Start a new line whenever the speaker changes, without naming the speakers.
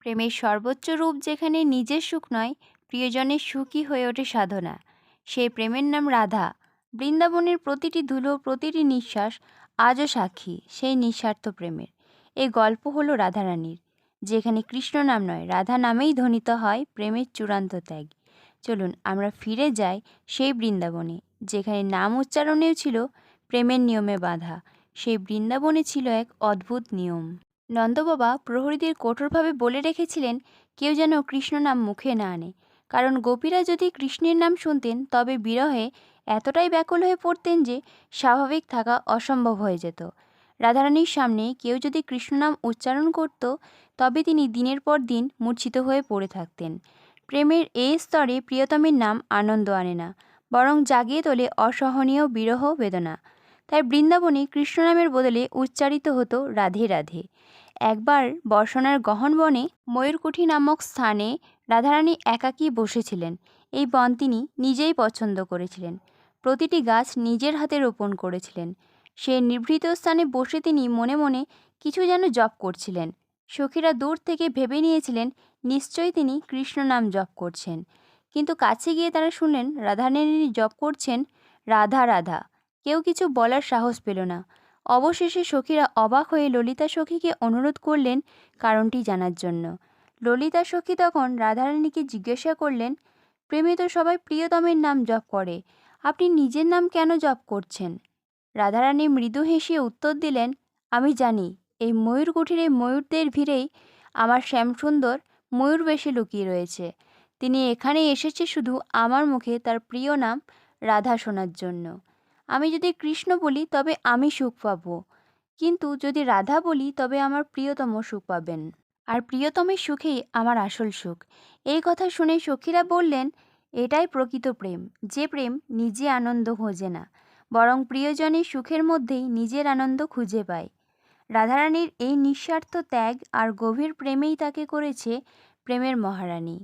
প্রেমের সর্বোচ্চ রূপ যেখানে নিজের সুখ নয়, প্রিয়জনের সুখই হয়ে ওঠে সাধনা। সেই প্রেমের নাম রাধা। বৃন্দাবনের প্রতিটি ধুলো, প্রতিটি নিঃশ্বাস আজও সাক্ষী সেই নিঃস্বার্থ প্রেমের। এই গল্প হলো রাধারানীর, যেখানে কৃষ্ণ নাম নয়, রাধা নামেই ধ্বনিত হয় প্রেমের চূড়ান্ত ত্যাগ। চলুন আমরা ফিরে যাই সেই বৃন্দাবনে, যেখানে নাম উচ্চারণেও ছিল প্রেমের নিয়মে বাঁধা। সেই বৃন্দাবনে ছিল এক অদ্ভুত নিয়ম। নন্দবাবা প্রহরীদের কঠোরভাবে বলে রেখেছিলেন কেউ যেন কৃষ্ণ নাম মুখে না আনে, কারণ গোপীরা যদি কৃষ্ণের নাম শুনতেন তবে বিরহে এতটাই ব্যাকুল হয়ে পড়তেন যে স্বাভাবিক থাকা অসম্ভব হয়ে যেত। রাধারানীর সামনে কেউ যদি কৃষ্ণ নাম উচ্চারণ করত তবে তিনি দিনের পর দিন মূর্ছিত হয়ে পড়ে থাকতেন। প্রেমের এই স্তরে প্রিয়তমের নাম আনন্দ আনে না, বরং জাগিয়ে তোলে অসহনীয় বিরহ বেদনা। তাই বৃন্দাবনে কৃষ্ণ নামের বদলে উচ্চারিত হতো রাধে রাধে। একবার বর্ষণার গহন বনে ময়ূরকুঠি নামক স্থানে রাধারানী একাকী বসেছিলেন। এই বন তিনি নিজেই পছন্দ করেছিলেন, প্রতিটি গাছ নিজের হাতে রোপণ করেছিলেন। সে নিভৃত স্থানে বসে তিনি মনে মনে কিছু যেন জপ করছিলেন। সখীরা দূর থেকে ভেবে নিয়েছিলেন নিশ্চয়ই তিনি কৃষ্ণ নাম জপ করছেন, কিন্তু কাছে গিয়ে তারা শুনলেন রাধারানী জপ করছেন রাধা রাধা। কেউ কিছু বলার সাহস পেল না। অবশেষে সখীরা অবাক হয়ে ললিতা সখীকে অনুরোধ করলেন কারণটি জানার জন্য। ললিতা সখী তখন রাধারানীকে জিজ্ঞাসা করলেন, প্রেমে তো সবাই প্রিয়তমের নাম জপ করে, আপনি নিজের নাম কেন জপ করছেন? রাধারানী মৃদু হেসে উত্তর দিলেন, আমি জানি এই ময়ূর কুঠিরে ময়ূরদের ভিড়েই আমার শ্যামসুন্দর ময়ূর বেশে লুকিয়ে রয়েছে। তিনি এখানে এসেছে শুধু আমার মুখে তার প্রিয় নাম রাধা শোনার জন্য। আমি যদি কৃষ্ণ বলি তবে আমি সুখ পাব, কিন্তু যদি রাধা বলি তবে আমার প্রিয়তম সুখ পাবেন, আর প্রিয়তমের সুখেই আমার আসল সুখ। এই কথা শুনে সখীরা বললেন, এটাই প্রকৃত প্রেম, যে প্রেম নিজে আনন্দ খোঁজে না, বরং প্রিয়জনের সুখের মধ্যেই নিজের আনন্দ খুঁজে পায়। রাধারানীর এই নিঃস্বার্থ ত্যাগ আর গভীর প্রেমেই তাকে করেছে প্রেমের মহারানী।